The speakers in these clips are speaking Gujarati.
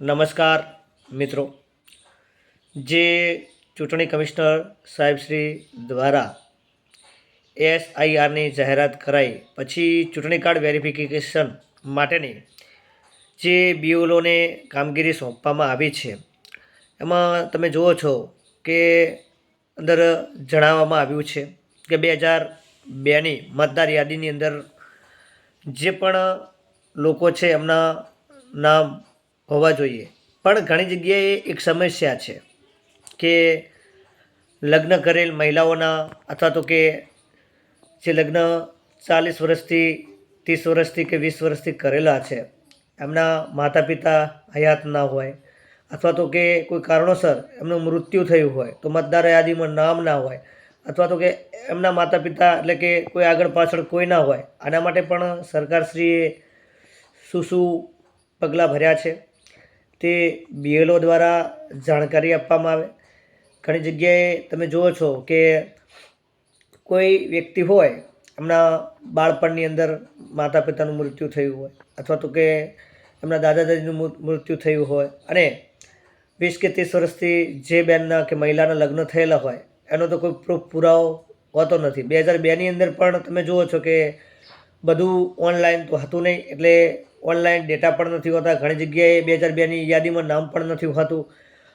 નમસ્કાર મિત્રો, જે ચૂંટણી કમિશનર સાહેબશ્રી દ્વારા એસઆઈઆરની જાહેરાત કરાઈ પછી ચૂંટણી કાર્ડ વેરિફિકેશન માટેની જે બીઓલોને કામગીરી સોંપવામાં આવી છે એમાં તમે જુઓ છો કે અંદર જણાવવામાં આવ્યું છે કે 2002ની મતદાર યાદીની અંદર જે પણ લોકો છે એમના નામ હોવા જોઈએ, પણ ઘણી જગ્યાએ એક સમસ્યા છે કે લગ્ન કરેલ મહિલાઓના અથવા તો કે જે લગ્ન 40 વર્ષથી 30 વર્ષથી કે 20 વર્ષથી કરેલા છે એમના માતા પિતા હયાત ના હોય અથવા તો કે કોઈ કારણોસર એમનું મૃત્યુ થયું હોય તો મતદાર યાદીમાં નામ ના હોય અથવા તો કે એમના માતા પિતા એટલે કે કોઈ આગળ પાછળ કોઈ ના હોય, આના માટે પણ સરકારશ્રીએ શું પગલાં ભર્યા છે તે બીએલઓ દ્વારા જાણકારી આપવામાં આવે. ઘણી જગ્યાએ તમે જુઓ છો કે કોઈ વ્યક્તિ હોય એમના બાળપણની અંદર માતા પિતાનું મૃત્યુ થયું હોય અથવા તો કે એમના દાદા દાદીનું મૃત્યુ થયું હોય અને 20 કે 30 વર્ષથી જે બેનના કે મહિલાના લગ્ન થયેલા હોય એનો તો કોઈ પ્રૂફ પુરાવો હોતો નથી. 2002ની અંદર પણ તમે જુઓ છો કે બધું ઓનલાઈન તો હતું નહીં, એટલે ઓનલાઈન ડેટા પણ નથી હોતા. ઘણી જગ્યાએ 2002ની યાદીમાં નામ પણ નથી હોતું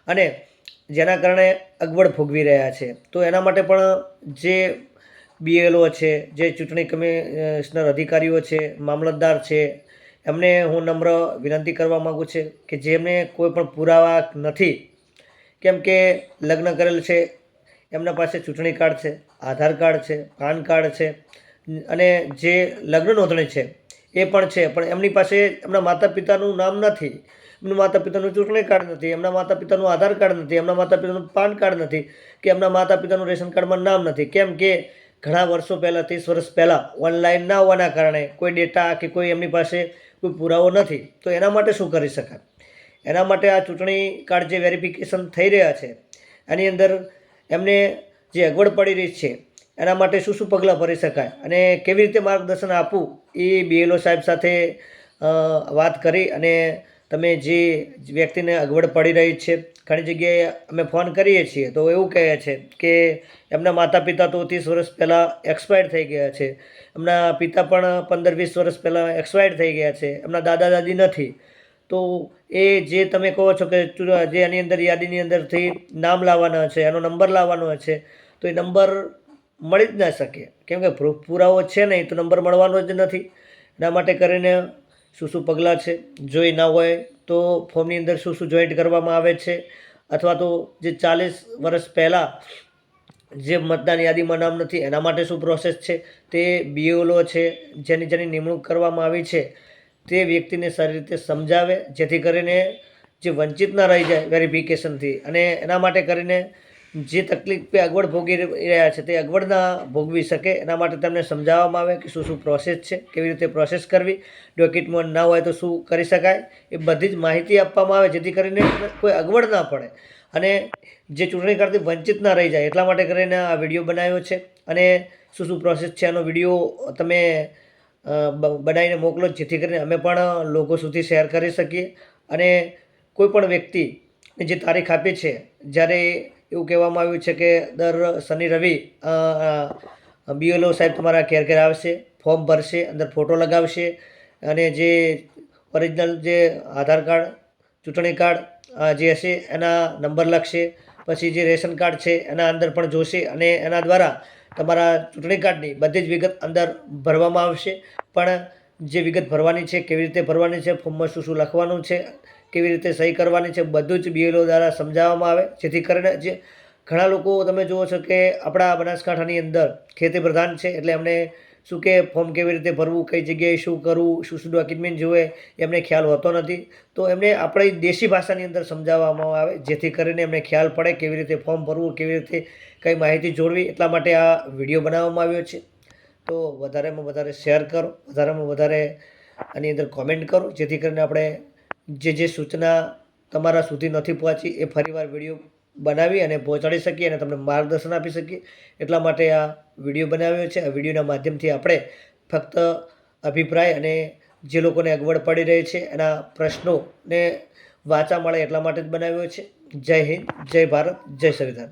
અને જેના કારણે અગવડ ભોગવી રહ્યા છે. તો એના માટે પણ જે બીએલઓ છે, જે ચૂંટણી કમિશનર અધિકારીઓ છે, મામલતદાર છે, એમને હું નમ્ર વિનંતી કરવા માગું છું કે જેમને કોઈ પણ પુરાવા નથી, કેમ કે લગ્ન કરેલ છે એમના પાસે ચૂંટણી કાર્ડ છે, આધાર કાર્ડ છે, પાન કાર્ડ છે અને જે લગ્ન નોંધણી છે એ પણ છે, પણ એમની પાસે એમના માતા પિતાનું નામ નથી, એમના માતા પિતાનું ચૂંટણી કાર્ડ નથી, એમના માતા પિતાનું આધાર કાર્ડ નથી, એમના માતા પિતાનું પાન કાર્ડ નથી કે એમના માતા પિતાનું રેશન કાર્ડમાં નામ નથી. કેમ કે ઘણા વર્ષો પહેલાં 30 વર્ષ પહેલાં ઓનલાઈન ના હોવાના કારણે કોઈ ડેટા કે કોઈ એમની પાસે કોઈ પુરાવો નથી. તો એના માટે શું કરી શકાય? એના માટે આ ચૂંટણી કાર્ડ જે વેરિફિકેશન થઈ રહ્યા છે એની અંદર એમને જે અગવડ પડી રહી છે એના માટે શું પગલાં ભરી શકાય અને કેવી રીતે માર્ગદર્શન આપવું એ બીએલઓ સાહેબ સાથે વાત કરી અને તમે જે વ્યક્તિને અગવડ પડી રહી છે, ઘણી જગ્યાએ અમે ફોન કરીએ છીએ તો એવું કહે છે કે એમના માતા પિતા તો 30 વર્ષ પહેલાં એક્સપાયર્ડ થઈ ગયા છે, એમના પિતા પણ 15-20 વર્ષ પહેલાં એક્સપાયર્ડ થઈ ગયા છે, એમના દાદા દાદી નથી. તો એ જે તમે કહો છો કે જે એની અંદર યાદીની અંદરથી નામ લાવવાના છે, એનો નંબર લાવવાનો છે, તો એ નંબર મળી જ ના શકે, કેમ કે પુરાવો છે નહીં તો નંબર મળવાનો જ નથી. એના માટે કરીને શું પગલાં છે, જોઈ ના હોય તો ફોર્મની અંદર શું જોઈન્ટ કરવામાં આવે છે અથવા તો જે 40 વર્ષ પહેલાં જે મતદાન યાદીમાં નામ નથી એના માટે શું પ્રોસેસ છે તે બીએલઓ છે જેની નિમણૂક કરવામાં આવી છે તે વ્યક્તિને સારી રીતે સમજાવે, જેથી કરીને જે વંચિત ના રહી જાય વેરિફિકેશનથી અને એના માટે કરીને જે તકલીફ કે અગવડ ભોગવી રહ્યા છે તે અગવડ ના ભોગવી શકે. એના માટે તમને સમજાવવામાં આવે કે શું પ્રોસેસ છે, કેવી રીતે પ્રોસેસ કરવી, ડોક્યુમેન્ટ ના હોય તો શું કરી શકાય, એ બધી જ માહિતી આપવામાં આવે જેથી કરીને કોઈ અગવડ ના પડે અને જે ચૂંટણી કાર્ડથી વંચિત ના રહી જાય. એટલા માટે કરીને આ વિડીયો બનાવ્યો છે અને શું પ્રોસેસ છે એનો વિડીયો તમે બનાવીને મોકલો જેથી કરીને અમે પણ લોકો સુધી શેર કરી શકીએ અને કોઈ પણ વ્યક્તિ જે તારીખ આપી છે, જ્યારે એવું કહેવામાં આવ્યું છે કે દર શનિ રવિ બીએલઓ સાહેબ તમારા ઘેર આવશે, ફોર્મ ભરશે, અંદર ફોટો લગાવશે અને જે ઓરિજિનલ જે આધાર કાર્ડ, ચૂંટણી કાર્ડ જે હશે એના નંબર લખશે, પછી જે રેશન કાર્ડ છે એના અંદર પણ જોશે અને એના દ્વારા તમારા ચૂંટણી કાર્ડની બધી જ વિગત અંદર ભરવામાં આવશે. પણ જે વિગત ભરવાની છે, કેવી રીતે ભરવાની છે, ફોર્મમાં શું લખવાનું છે, કેવી રીતે સહી કરવાની છે, બધું જ બીએલઓ દ્વારા સમજાવવામાં આવે જેથી કરીને જે ઘણા લોકો તમે જુઓ છો કે આપણા બનાસકાંઠાની અંદર ખેતી પ્રધાન છે, એટલે એમને શું કે ફોર્મ કેવી રીતે ભરવું, કઈ જગ્યાએ શું કરવું, શું ડોક્યુમેન્ટ જોઈએ એમને ખ્યાલ હોતો નથી. તો એમને આપણી દેશી ભાષાની અંદર સમજાવવામાં આવે જેથી કરીને એમને ખ્યાલ પડે કેવી રીતે ફોર્મ ભરવું, કેવી રીતે કઈ માહિતી જોડવી. એટલા માટે આ વિડીયો બનાવવામાં આવ્યો છે. તો વધારેમાં વધારે શેર કરો, વધારેમાં વધારે આની અંદર કોમેન્ટ કરો જેથી કરીને આપણે જે સૂચના તમારા સુધી નથી પહોંચી એ ફરીવાર વિડીયો બનાવી અને પહોંચાડી શકીએ અને તમને માર્ગદર્શન આપી શકીએ. એટલા માટે આ વિડીયો બનાવ્યો છે. આ વિડીયોના માધ્યમથી આપણે ફક્ત અભિપ્રાય અને જે લોકોને અગવડ પડી રહી છે એના પ્રશ્નોને વાચા મળે એટલા માટે જ બનાવ્યો છે. જય હિન્દ, જય ભારત, જય સંવિધાન.